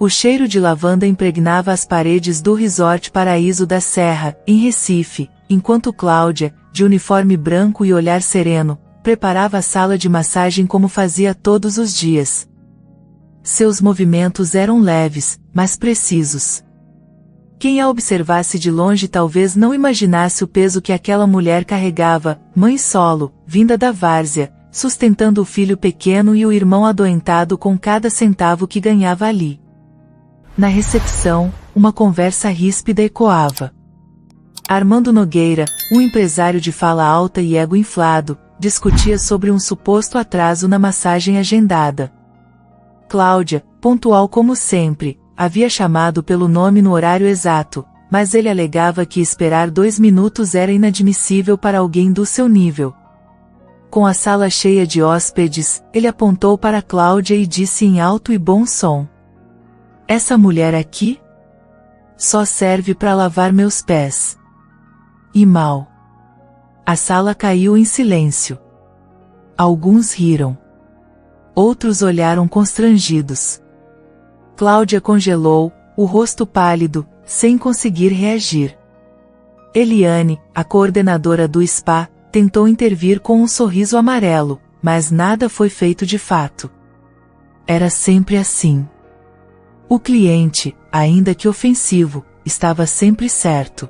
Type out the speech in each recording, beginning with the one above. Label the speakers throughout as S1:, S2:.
S1: O cheiro de lavanda impregnava as paredes do Resort Paraíso da Serra, em Recife, enquanto Cláudia, de uniforme branco e olhar sereno, preparava a sala de massagem como fazia todos os dias. Seus movimentos eram leves, mas precisos. Quem a observasse de longe talvez não imaginasse o peso que aquela mulher carregava, mãe solo, vinda da várzea, sustentando o filho pequeno e o irmão adoentado com cada centavo que ganhava ali. Na recepção, uma conversa ríspida ecoava. Armando Nogueira, um empresário de fala alta e ego inflado, discutia sobre um suposto atraso na massagem agendada. Cláudia, pontual como sempre, havia chamado pelo nome no horário exato, mas ele alegava que esperar 2 minutos era inadmissível para alguém do seu nível. Com a sala cheia de hóspedes, ele apontou para Cláudia e disse em alto e bom som: "Essa mulher aqui? Só serve para lavar meus pés. E mal." A sala caiu em silêncio. Alguns riram. Outros olharam constrangidos. Cláudia congelou, o rosto pálido, sem conseguir reagir. Eliane, a coordenadora do spa, tentou intervir com um sorriso amarelo, mas nada foi feito de fato. Era sempre assim. O cliente, ainda que ofensivo, estava sempre certo.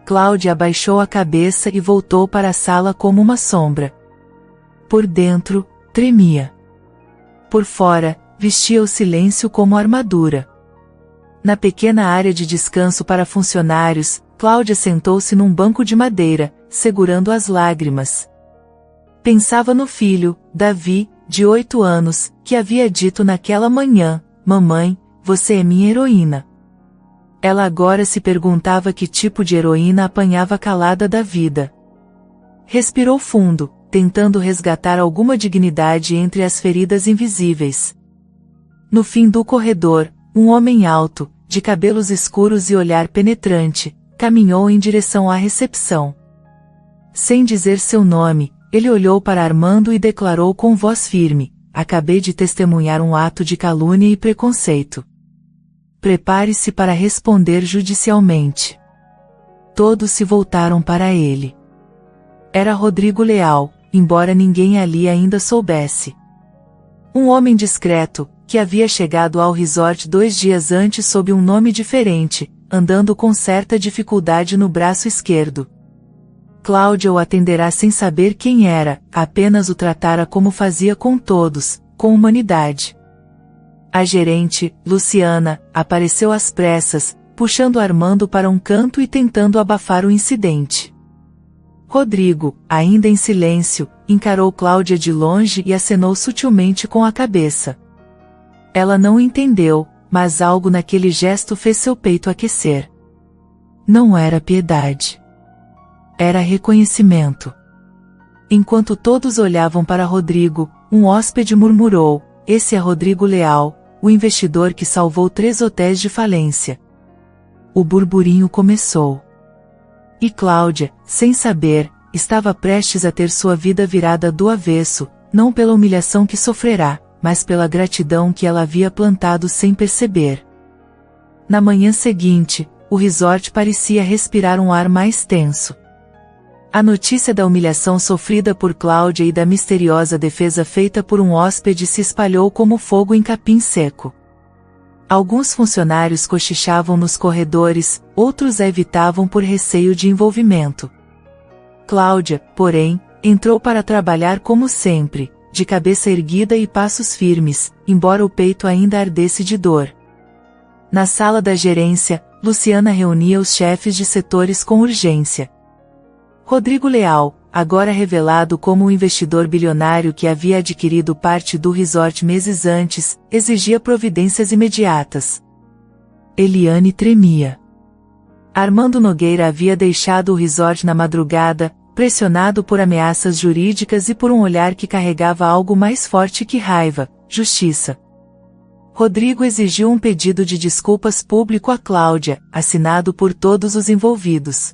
S1: Cláudia abaixou a cabeça e voltou para a sala como uma sombra. Por dentro, tremia. Por fora, vestia o silêncio como armadura. Na pequena área de descanso para funcionários, Cláudia sentou-se num banco de madeira, segurando as lágrimas. Pensava no filho, Davi, de 8 anos, que havia dito naquela manhã: "Mamãe, você é minha heroína." Ela agora se perguntava que tipo de heroína apanhava calada da vida. Respirou fundo, tentando resgatar alguma dignidade entre as feridas invisíveis. No fim do corredor, um homem alto, de cabelos escuros e olhar penetrante, caminhou em direção à recepção. Sem dizer seu nome, ele olhou para Armando e declarou com voz firme: "Acabei de testemunhar um ato de calúnia e preconceito. Prepare-se para responder judicialmente." Todos se voltaram para ele. Era Rodrigo Leal, embora ninguém ali ainda soubesse. Um homem discreto, que havia chegado ao resort 2 dias antes sob um nome diferente, andando com certa dificuldade no braço esquerdo. Cláudia o atenderá sem saber quem era, apenas o tratara como fazia com todos, com humanidade. A gerente, Luciana, apareceu às pressas, puxando Armando para um canto e tentando abafar o incidente. Rodrigo, ainda em silêncio, encarou Cláudia de longe e acenou sutilmente com a cabeça. Ela não entendeu, mas algo naquele gesto fez seu peito aquecer. Não era piedade. Era reconhecimento. Enquanto todos olhavam para Rodrigo, um hóspede murmurou: "Esse é Rodrigo Leal, o investidor que salvou 3 hotéis de falência." O burburinho começou. E Cláudia, sem saber, estava prestes a ter sua vida virada do avesso, não pela humilhação que sofrerá, mas pela gratidão que ela havia plantado sem perceber. Na manhã seguinte, o resort parecia respirar um ar mais tenso. A notícia da humilhação sofrida por Cláudia e da misteriosa defesa feita por um hóspede se espalhou como fogo em capim seco. Alguns funcionários cochichavam nos corredores, outros a evitavam por receio de envolvimento. Cláudia, porém, entrou para trabalhar como sempre, de cabeça erguida e passos firmes, embora o peito ainda ardesse de dor. Na sala da gerência, Luciana reunia os chefes de setores com urgência. Rodrigo Leal, agora revelado como o investidor bilionário que havia adquirido parte do resort meses antes, exigia providências imediatas. Eliane tremia. Armando Nogueira havia deixado o resort na madrugada, pressionado por ameaças jurídicas e por um olhar que carregava algo mais forte que raiva: justiça. Rodrigo exigiu um pedido de desculpas público a Cláudia, assinado por todos os envolvidos.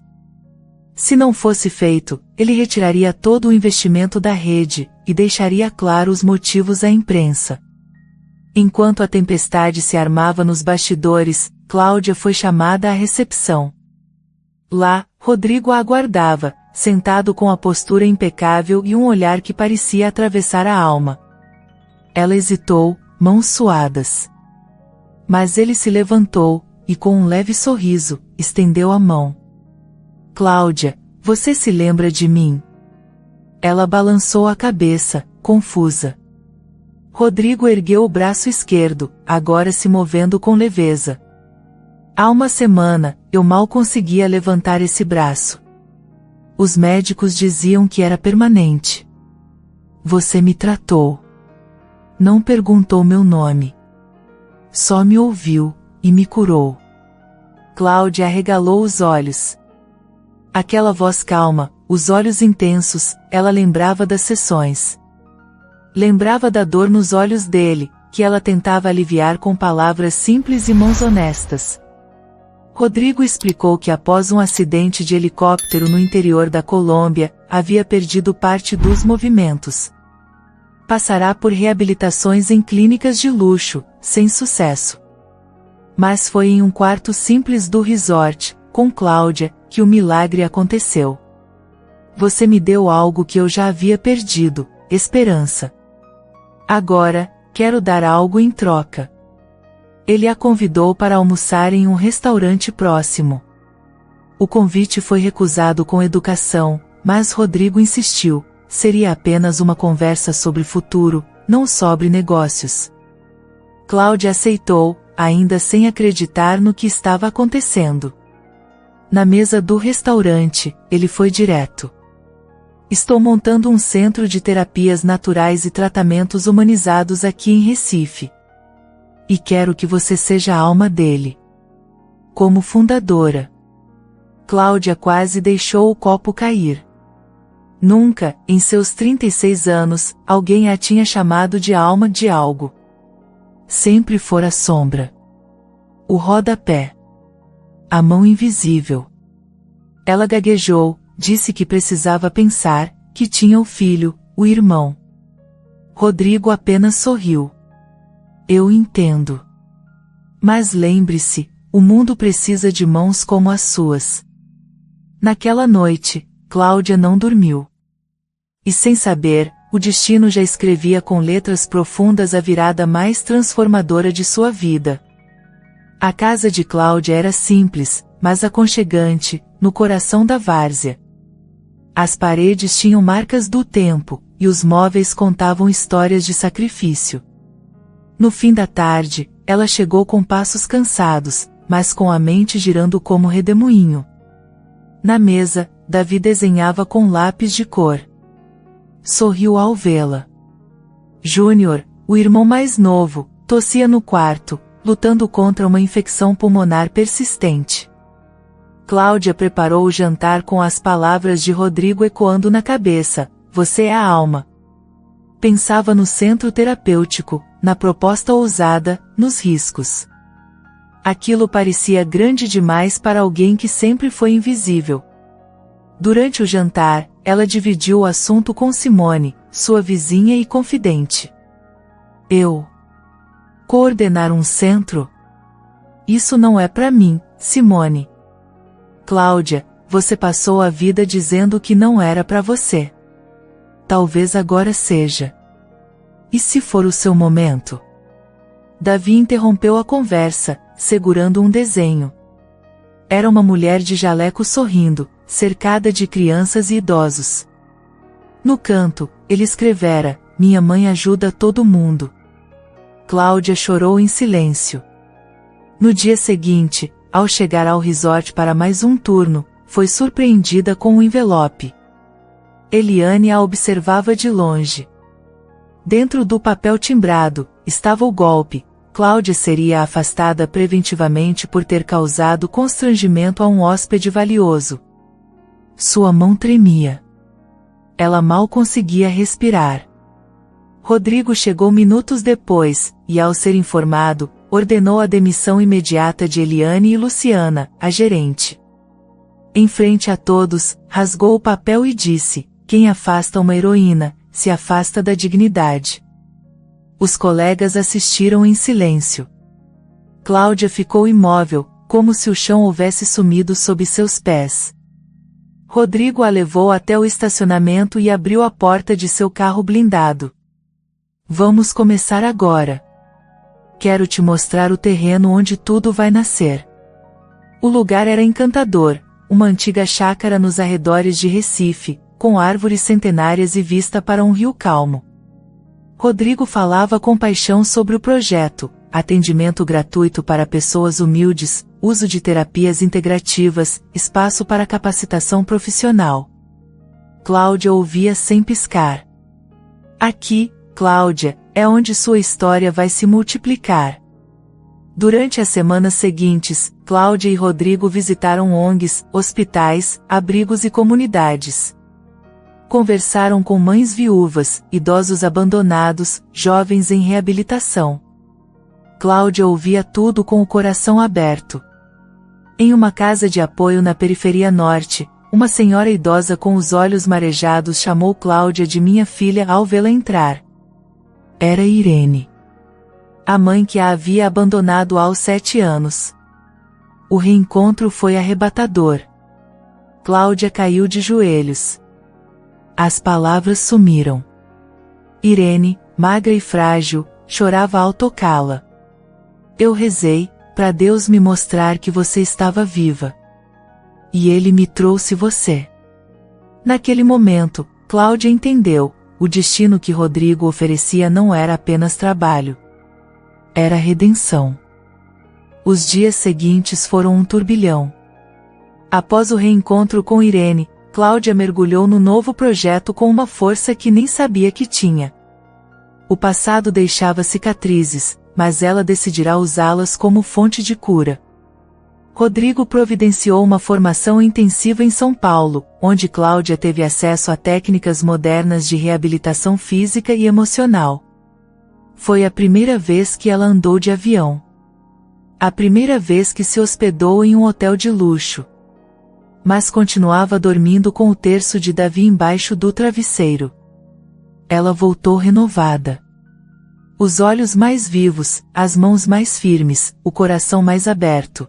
S1: Se não fosse feito, ele retiraria todo o investimento da rede, e deixaria claro os motivos à imprensa. Enquanto a tempestade se armava nos bastidores, Cláudia foi chamada à recepção. Lá, Rodrigo a aguardava, sentado com a postura impecável e um olhar que parecia atravessar a alma. Ela hesitou, mãos suadas. Mas ele se levantou, e com um leve sorriso, estendeu a mão. Cláudia, você se lembra de mim? Ela balançou a cabeça, confusa. Rodrigo ergueu o braço esquerdo, agora se movendo com leveza. Há uma semana, eu mal conseguia levantar esse braço. Os médicos diziam que era permanente. Você me tratou. Não perguntou meu nome. Só me ouviu, e me curou. Cláudia arregalou os olhos. Aquela voz calma, os olhos intensos, ela lembrava das sessões. Lembrava da dor nos olhos dele, que ela tentava aliviar com palavras simples e mãos honestas. Rodrigo explicou que após um acidente de helicóptero no interior da Colômbia, havia perdido parte dos movimentos. Passará por reabilitações em clínicas de luxo, sem sucesso. Mas foi em um quarto simples do resort, com Cláudia, que o milagre aconteceu. Você me deu algo que eu já havia perdido, esperança. Agora, quero dar algo em troca. Ele a convidou para almoçar em um restaurante próximo. O convite foi recusado com educação, mas Rodrigo insistiu, seria apenas uma conversa sobre futuro, não sobre negócios. Cláudia aceitou, ainda sem acreditar no que estava acontecendo. Na mesa do restaurante, ele foi direto. Estou montando um centro de terapias naturais e tratamentos humanizados aqui em Recife. E quero que você seja a alma dele. Como fundadora. Cláudia quase deixou o copo cair. Nunca, em seus 36 anos, alguém a tinha chamado de alma de algo. Sempre fora sombra. O rodapé. A mão invisível. Ela gaguejou, disse que precisava pensar, que tinha o filho, o irmão. Rodrigo apenas sorriu. Eu entendo. Mas lembre-se, o mundo precisa de mãos como as suas. Naquela noite, Cláudia não dormiu. E sem saber, o destino já escrevia com letras profundas a virada mais transformadora de sua vida. A casa de Cláudia era simples, mas aconchegante, no coração da várzea. As paredes tinham marcas do tempo, e os móveis contavam histórias de sacrifício. No fim da tarde, ela chegou com passos cansados, mas com a mente girando como redemoinho. Na mesa, Davi desenhava com lápis de cor. Sorriu ao vê-la. Júnior, o irmão mais novo, tossia no quarto, lutando contra uma infecção pulmonar persistente. Cláudia preparou o jantar com as palavras de Rodrigo ecoando na cabeça: você é a alma. Pensava no centro terapêutico, na proposta ousada, nos riscos. Aquilo parecia grande demais para alguém que sempre foi invisível. Durante o jantar, ela dividiu o assunto com Simone, sua vizinha e confidente. Eu. Coordenar um centro? Isso não é para mim, Simone. Cláudia, você passou a vida dizendo que não era para você. Talvez agora seja. E se for o seu momento? Davi interrompeu a conversa, segurando um desenho. Era uma mulher de jaleco sorrindo, cercada de crianças e idosos. No canto, ele escrevera: minha mãe ajuda todo mundo. Cláudia chorou em silêncio. No dia seguinte, ao chegar ao resort para mais um turno, foi surpreendida com um envelope. Eliane a observava de longe. Dentro do papel timbrado, estava o golpe. Cláudia seria afastada preventivamente por ter causado constrangimento a um hóspede valioso. Sua mão tremia. Ela mal conseguia respirar. Rodrigo chegou minutos depois, e ao ser informado, ordenou a demissão imediata de Eliane e Luciana, a gerente. Em frente a todos, rasgou o papel e disse: quem afasta uma heroína, se afasta da dignidade. Os colegas assistiram em silêncio. Cláudia ficou imóvel, como se o chão houvesse sumido sob seus pés. Rodrigo a levou até o estacionamento e abriu a porta de seu carro blindado. Vamos começar agora. Quero te mostrar o terreno onde tudo vai nascer. O lugar era encantador, uma antiga chácara nos arredores de Recife, com árvores centenárias e vista para um rio calmo. Rodrigo falava com paixão sobre o projeto: atendimento gratuito para pessoas humildes, uso de terapias integrativas, espaço para capacitação profissional. Cláudia ouvia sem piscar. Aqui, Cláudia, é onde sua história vai se multiplicar. Durante as semanas seguintes, Cláudia e Rodrigo visitaram ONGs, hospitais, abrigos e comunidades. Conversaram com mães viúvas, idosos abandonados, jovens em reabilitação. Cláudia ouvia tudo com o coração aberto. Em uma casa de apoio na periferia norte, uma senhora idosa com os olhos marejados chamou Cláudia de minha filha ao vê-la entrar. Era Irene. A mãe que a havia abandonado aos 7 anos. O reencontro foi arrebatador. Cláudia caiu de joelhos. As palavras sumiram. Irene, magra e frágil, chorava ao tocá-la. Eu rezei, para Deus me mostrar que você estava viva. E Ele me trouxe você. Naquele momento, Cláudia entendeu, o destino que Rodrigo oferecia não era apenas trabalho. Era redenção. Os dias seguintes foram um turbilhão. Após o reencontro com Irene, Cláudia mergulhou no novo projeto com uma força que nem sabia que tinha. O passado deixava cicatrizes, mas ela decidirá usá-las como fonte de cura. Rodrigo providenciou uma formação intensiva em São Paulo, onde Cláudia teve acesso a técnicas modernas de reabilitação física e emocional. Foi a primeira vez que ela andou de avião. A primeira vez que se hospedou em um hotel de luxo. Mas continuava dormindo com o terço de Davi embaixo do travesseiro. Ela voltou renovada. Os olhos mais vivos, as mãos mais firmes, o coração mais aberto.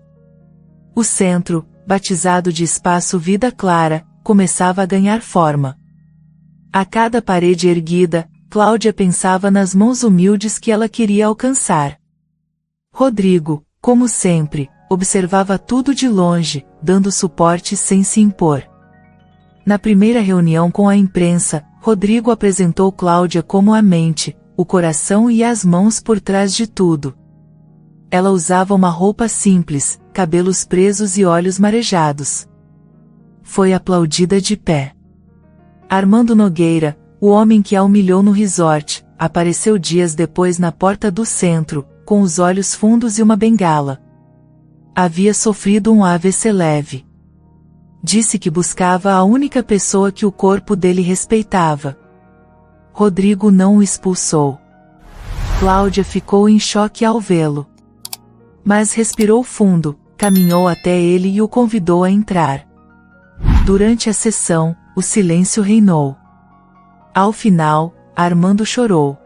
S1: O centro, batizado de Espaço Vida Clara, começava a ganhar forma. A cada parede erguida, Cláudia pensava nas mãos humildes que ela queria alcançar. Rodrigo, como sempre, observava tudo de longe, dando suporte sem se impor. Na primeira reunião com a imprensa, Rodrigo apresentou Cláudia como a mente, o coração e as mãos por trás de tudo. Ela usava uma roupa simples, cabelos presos e olhos marejados. Foi aplaudida de pé. Armando Nogueira, o homem que a humilhou no resort, apareceu dias depois na porta do centro, com os olhos fundos e uma bengala. Havia sofrido um AVC leve. Disse que buscava a única pessoa que o corpo dele respeitava. Rodrigo não o expulsou. Cláudia ficou em choque ao vê-lo. Mas respirou fundo, caminhou até ele e o convidou a entrar. Durante a sessão, o silêncio reinou. Ao final, Armando chorou.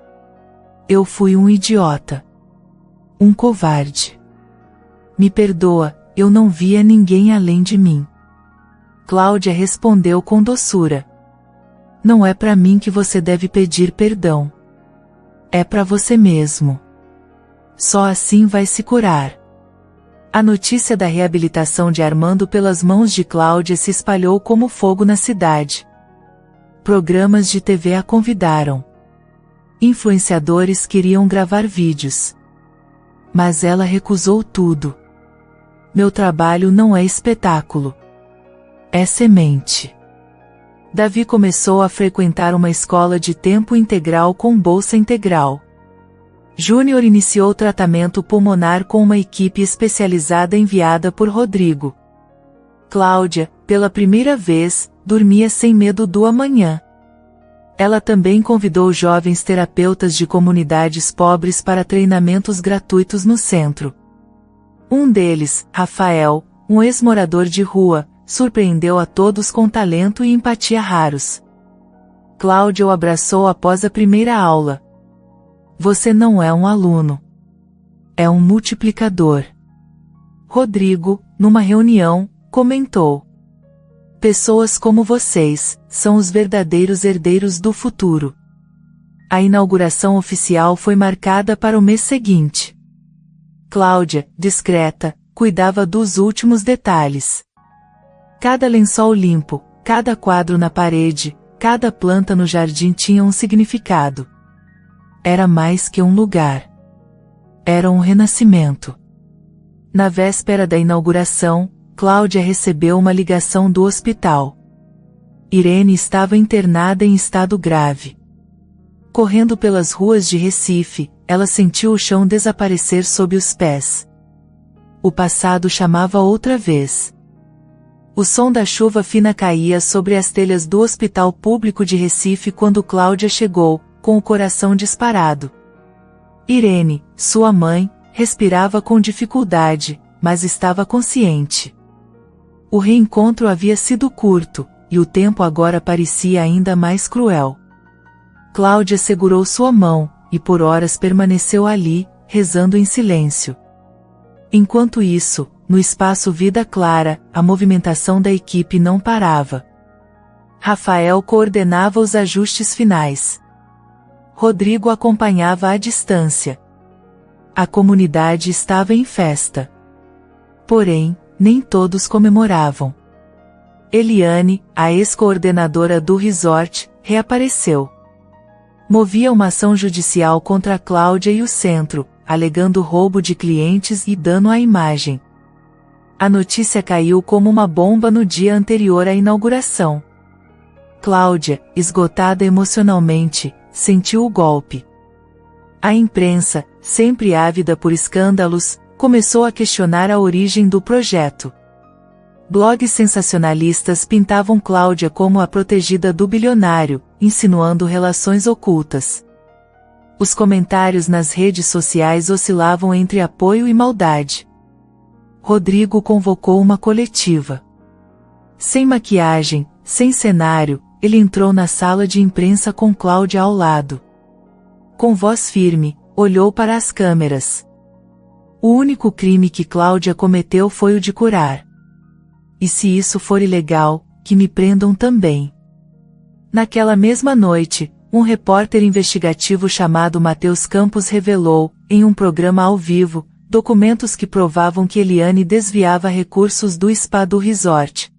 S1: Eu fui um idiota. Um covarde. Me perdoa, eu não via ninguém além de mim. Cláudia respondeu com doçura. Não é para mim que você deve pedir perdão. É para você mesmo. Só assim vai se curar. A notícia da reabilitação de Armando pelas mãos de Cláudia se espalhou como fogo na cidade. Programas de TV a convidaram. Influenciadores queriam gravar vídeos. Mas ela recusou tudo. Meu trabalho não é espetáculo. É semente. Davi começou a frequentar uma escola de tempo integral com bolsa integral. Júnior iniciou tratamento pulmonar com uma equipe especializada enviada por Rodrigo. Cláudia, pela primeira vez, dormia sem medo do amanhã. Ela também convidou jovens terapeutas de comunidades pobres para treinamentos gratuitos no centro. Um deles, Rafael, um ex-morador de rua, surpreendeu a todos com talento e empatia raros. Cláudia o abraçou após a primeira aula. você não é um aluno. É um multiplicador. Rodrigo, numa reunião, comentou. Pessoas como vocês, são os verdadeiros herdeiros do futuro. A inauguração oficial foi marcada para o mês seguinte. Cláudia, discreta, cuidava dos últimos detalhes. Cada lençol limpo, cada quadro na parede, cada planta no jardim tinha um significado. Era mais que um lugar. Era um renascimento. Na véspera da inauguração, Cláudia recebeu uma ligação do hospital. Irene estava internada em estado grave. Correndo pelas ruas de Recife, ela sentiu o chão desaparecer sob os pés. O passado chamava outra vez. O som da chuva fina caía sobre as telhas do Hospital Público de Recife quando Cláudia chegou, com o coração disparado. Irene, sua mãe, respirava com dificuldade, mas estava consciente. O reencontro havia sido curto, e o tempo agora parecia ainda mais cruel. Cláudia segurou sua mão, e por horas permaneceu ali, rezando em silêncio. Enquanto isso, no espaço Vida Clara, a movimentação da equipe não parava. Rafael coordenava os ajustes finais. Rodrigo acompanhava à distância. A comunidade estava em festa. Porém, nem todos comemoravam. Eliane, a ex-coordenadora do resort, reapareceu. Movia uma ação judicial contra a Cláudia e o centro, alegando roubo de clientes e dano à imagem. A notícia caiu como uma bomba no dia anterior à inauguração. Cláudia, esgotada emocionalmente, sentiu o golpe. A imprensa, sempre ávida por escândalos, começou a questionar a origem do projeto. Blogs sensacionalistas pintavam Cláudia como a protegida do bilionário, insinuando relações ocultas. Os comentários nas redes sociais oscilavam entre apoio e maldade. Rodrigo convocou uma coletiva. Sem maquiagem, sem cenário, ele entrou na sala de imprensa com Cláudia ao lado. Com voz firme, olhou para as câmeras. O único crime que Cláudia cometeu foi o de curar. E se isso for ilegal, que me prendam também. Naquela mesma noite, um repórter investigativo chamado Matheus Campos revelou, em um programa ao vivo, documentos que provavam que Eliane desviava recursos do spa do resort.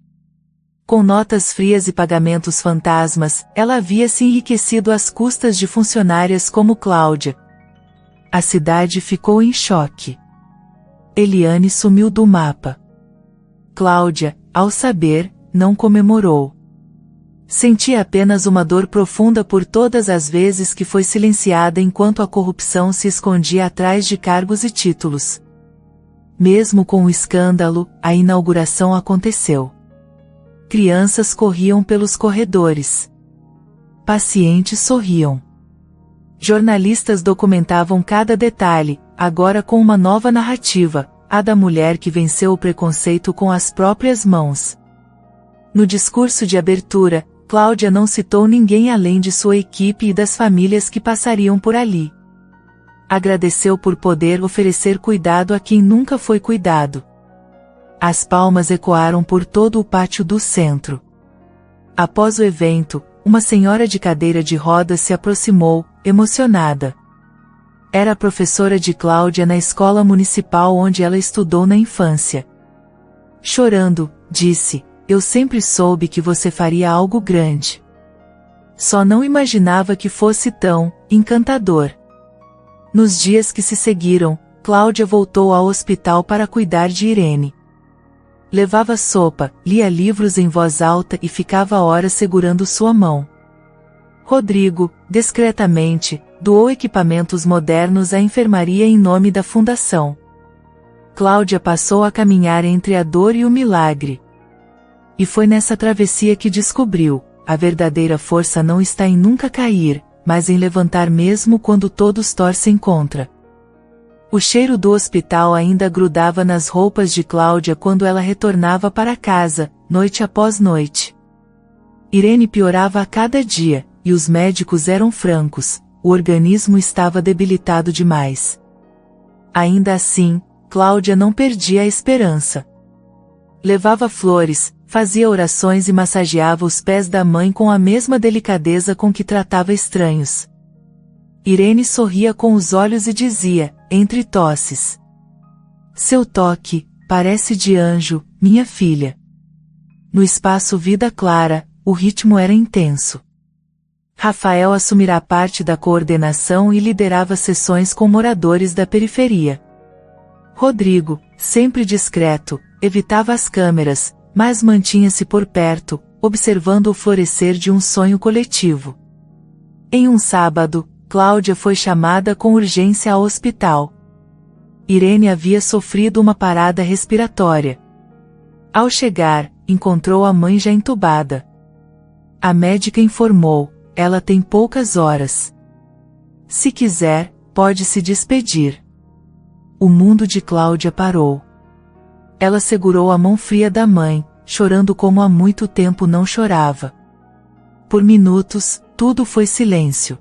S1: Com notas frias e pagamentos fantasmas, ela havia se enriquecido às custas de funcionárias como Cláudia. A cidade ficou em choque. Eliane sumiu do mapa. Cláudia, ao saber, não comemorou. Sentia apenas uma dor profunda por todas as vezes que foi silenciada enquanto a corrupção se escondia atrás de cargos e títulos. Mesmo com o escândalo, a inauguração aconteceu. Crianças corriam pelos corredores. Pacientes sorriam. Jornalistas documentavam cada detalhe, agora com uma nova narrativa, a da mulher que venceu o preconceito com as próprias mãos. No discurso de abertura, Cláudia não citou ninguém além de sua equipe e das famílias que passariam por ali. Agradeceu por poder oferecer cuidado a quem nunca foi cuidado. As palmas ecoaram por todo o pátio do centro. Após o evento, uma senhora de cadeira de rodas se aproximou, emocionada. Era professora de Cláudia na escola municipal onde ela estudou na infância. Chorando, disse: "Eu sempre soube que você faria algo grande. Só não imaginava que fosse tão encantador." Nos dias que se seguiram, Cláudia voltou ao hospital para cuidar de Irene. Levava sopa, lia livros em voz alta e ficava horas segurando sua mão. Rodrigo, discretamente, doou equipamentos modernos à enfermaria em nome da fundação. Cláudia passou a caminhar entre a dor e o milagre. E foi nessa travessia que descobriu: a verdadeira força não está em nunca cair, mas em levantar mesmo quando todos torcem contra. O cheiro do hospital ainda grudava nas roupas de Cláudia quando ela retornava para casa, noite após noite. Irene piorava a cada dia, e os médicos eram francos: o organismo estava debilitado demais. Ainda assim, Cláudia não perdia a esperança. Levava flores, fazia orações e massageava os pés da mãe com a mesma delicadeza com que tratava estranhos. Irene sorria com os olhos e dizia, entre tosses: "Seu toque, parece de anjo, minha filha." No espaço Vida Clara, o ritmo era intenso. Rafael assumirá parte da coordenação e liderava sessões com moradores da periferia. Rodrigo, sempre discreto, evitava as câmeras, mas mantinha-se por perto, observando o florescer de um sonho coletivo. Em um sábado, Cláudia foi chamada com urgência ao hospital. Irene havia sofrido uma parada respiratória. Ao chegar, encontrou a mãe já entubada. A médica informou: "Ela tem poucas horas. Se quiser, pode se despedir." O mundo de Cláudia parou. Ela segurou a mão fria da mãe, chorando como há muito tempo não chorava. Por minutos, tudo foi silêncio.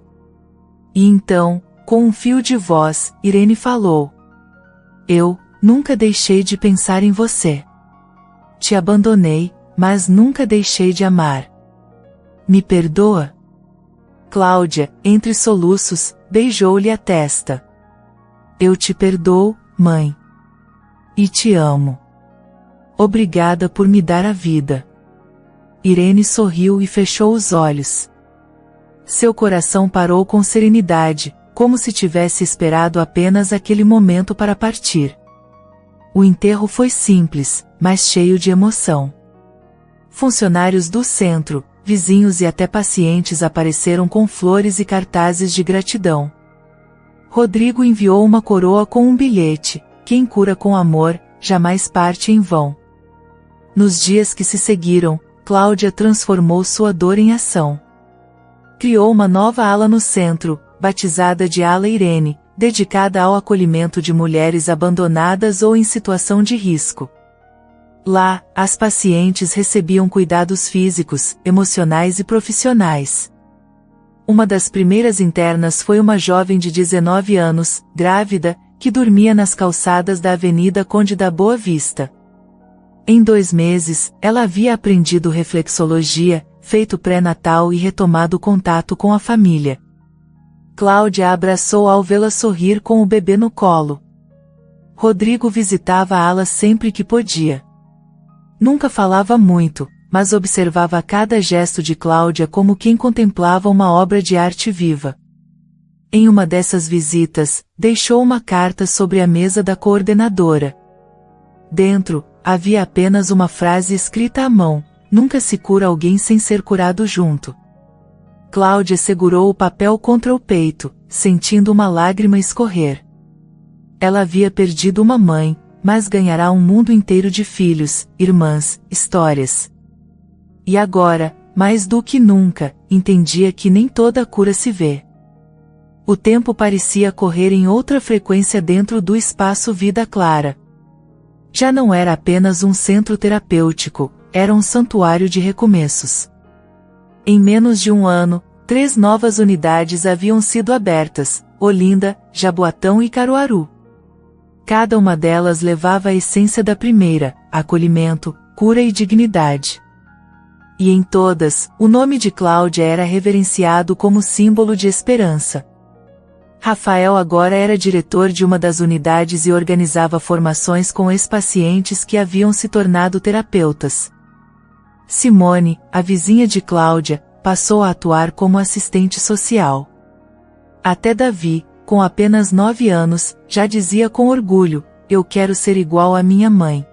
S1: E então, com um fio de voz, Irene falou: "Eu nunca deixei de pensar em você. Te abandonei, mas nunca deixei de amar. Me perdoa?" Cláudia, entre soluços, beijou-lhe a testa. "Eu te perdoo, mãe. E te amo. Obrigada por me dar a vida." Irene sorriu e fechou os olhos. Seu coração parou com serenidade, como se tivesse esperado apenas aquele momento para partir. O enterro foi simples, mas cheio de emoção. Funcionários do centro, vizinhos e até pacientes apareceram com flores e cartazes de gratidão. Rodrigo enviou uma coroa com um bilhete: "Quem cura com amor, jamais parte em vão." Nos dias que se seguiram, Cláudia transformou sua dor em ação. Criou uma nova ala no centro, batizada de Ala Irene, dedicada ao acolhimento de mulheres abandonadas ou em situação de risco. Lá, as pacientes recebiam cuidados físicos, emocionais e profissionais. Uma das primeiras internas foi uma jovem de 19 anos, grávida, que dormia nas calçadas da Avenida Conde da Boa Vista. Em 2 meses, ela havia aprendido reflexologia, feito pré-natal e retomado o contato com a família. Cláudia a abraçou ao vê-la sorrir com o bebê no colo. Rodrigo visitava a ala sempre que podia. Nunca falava muito, mas observava cada gesto de Cláudia como quem contemplava uma obra de arte viva. Em uma dessas visitas, deixou uma carta sobre a mesa da coordenadora. Dentro, havia apenas uma frase escrita à mão: "Nunca se cura alguém sem ser curado junto." Cláudia segurou o papel contra o peito, sentindo uma lágrima escorrer. Ela havia perdido uma mãe, mas ganhará um mundo inteiro de filhos, irmãs, histórias. E agora, mais do que nunca, entendia que nem toda cura se vê. O tempo parecia correr em outra frequência dentro do espaço Vida Clara. Já não era apenas um centro terapêutico, era um santuário de recomeços. Em menos de um ano, 3 novas unidades haviam sido abertas: Olinda, Jaboatão e Caruaru. Cada uma delas levava a essência da primeira: acolhimento, cura e dignidade. E em todas, o nome de Cláudia era reverenciado como símbolo de esperança. Rafael agora era diretor de uma das unidades e organizava formações com ex-pacientes que haviam se tornado terapeutas. Simone, a vizinha de Cláudia, passou a atuar como assistente social. Até Davi, com apenas 9 anos, já dizia com orgulho: "Eu quero ser igual à minha mãe."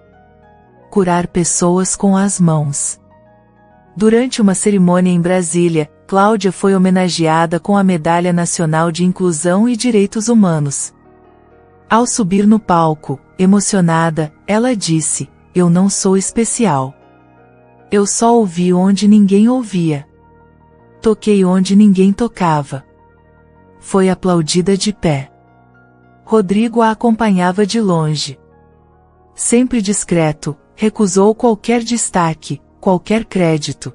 S1: Curar pessoas com as mãos. Durante uma cerimônia em Brasília, Cláudia foi homenageada com a Medalha Nacional de Inclusão e Direitos Humanos. Ao subir no palco, emocionada, ela disse: "Eu não sou especial. Eu só ouvi onde ninguém ouvia. Toquei onde ninguém tocava." Foi aplaudida de pé. Rodrigo a acompanhava de longe. Sempre discreto, recusou qualquer destaque, qualquer crédito.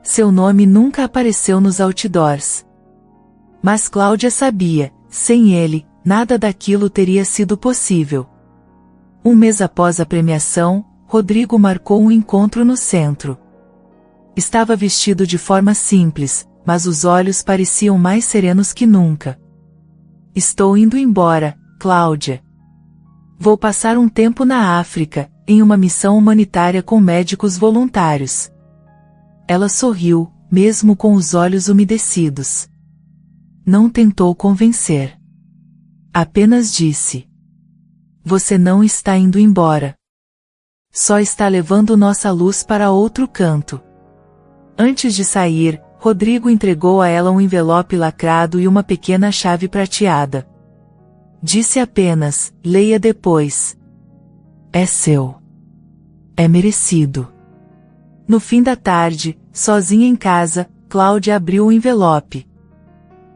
S1: Seu nome nunca apareceu nos outdoors. Mas Cláudia sabia, sem ele, nada daquilo teria sido possível. Um mês após a premiação, Rodrigo marcou um encontro no centro. Estava vestido de forma simples, mas os olhos pareciam mais serenos que nunca. Estou indo embora, Cláudia. Vou passar um tempo na África, em uma missão humanitária com médicos voluntários. Ela sorriu, mesmo com os olhos umedecidos. Não tentou convencer. Apenas disse: Você não está indo embora. Só está levando nossa luz para outro canto. Antes de sair, Rodrigo entregou a ela um envelope lacrado e uma pequena chave prateada. Disse apenas: leia depois. É seu. É merecido. No fim da tarde, sozinha em casa, Cláudia abriu o envelope.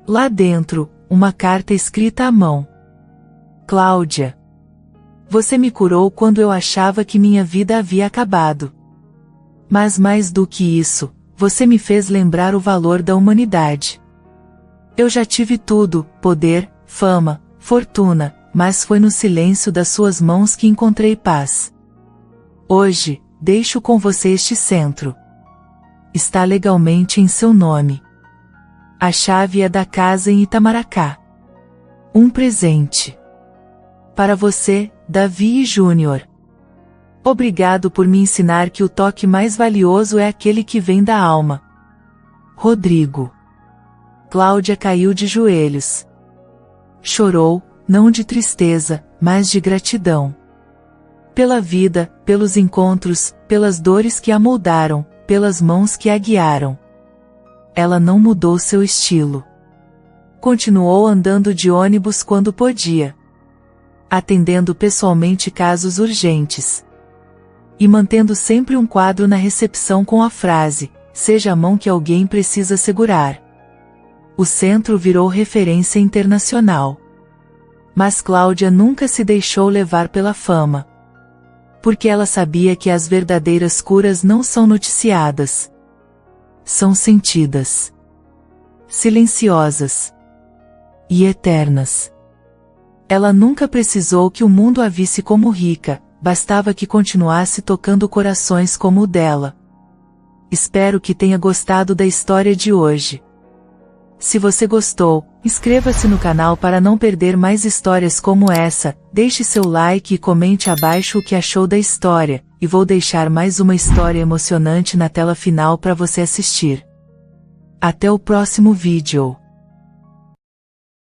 S1: Lá dentro, uma carta escrita à mão. Cláudia. Você me curou quando eu achava que minha vida havia acabado. Mas mais do que isso, você me fez lembrar o valor da humanidade. Eu já tive tudo, poder, fama, fortuna, mas foi no silêncio das suas mãos que encontrei paz. Hoje, deixo com você este centro. Está legalmente em seu nome. A chave é da casa em Itamaracá. Um presente. Para você, Davi Júnior. Obrigado por me ensinar que o toque mais valioso é aquele que vem da alma. Rodrigo. Cláudia caiu de joelhos. Chorou, não de tristeza, mas de gratidão. Pela vida, pelos encontros, pelas dores que a moldaram, pelas mãos que a guiaram. Ela não mudou seu estilo. Continuou andando de ônibus quando podia. Atendendo pessoalmente casos urgentes. E mantendo sempre um quadro na recepção com a frase: seja a mão que alguém precisa segurar. O centro virou referência internacional. Mas Cláudia nunca se deixou levar pela fama. Porque ela sabia que as verdadeiras curas não são noticiadas. São sentidas. Silenciosas. E eternas. Ela nunca precisou que o mundo a visse como rica, bastava que continuasse tocando corações como o dela. Espero que tenha gostado da história de hoje. Se você gostou, inscreva-se no canal para não perder mais histórias como essa, deixe seu like e comente abaixo o que achou da história, e vou deixar mais uma história emocionante na tela final para você assistir. Até o próximo vídeo.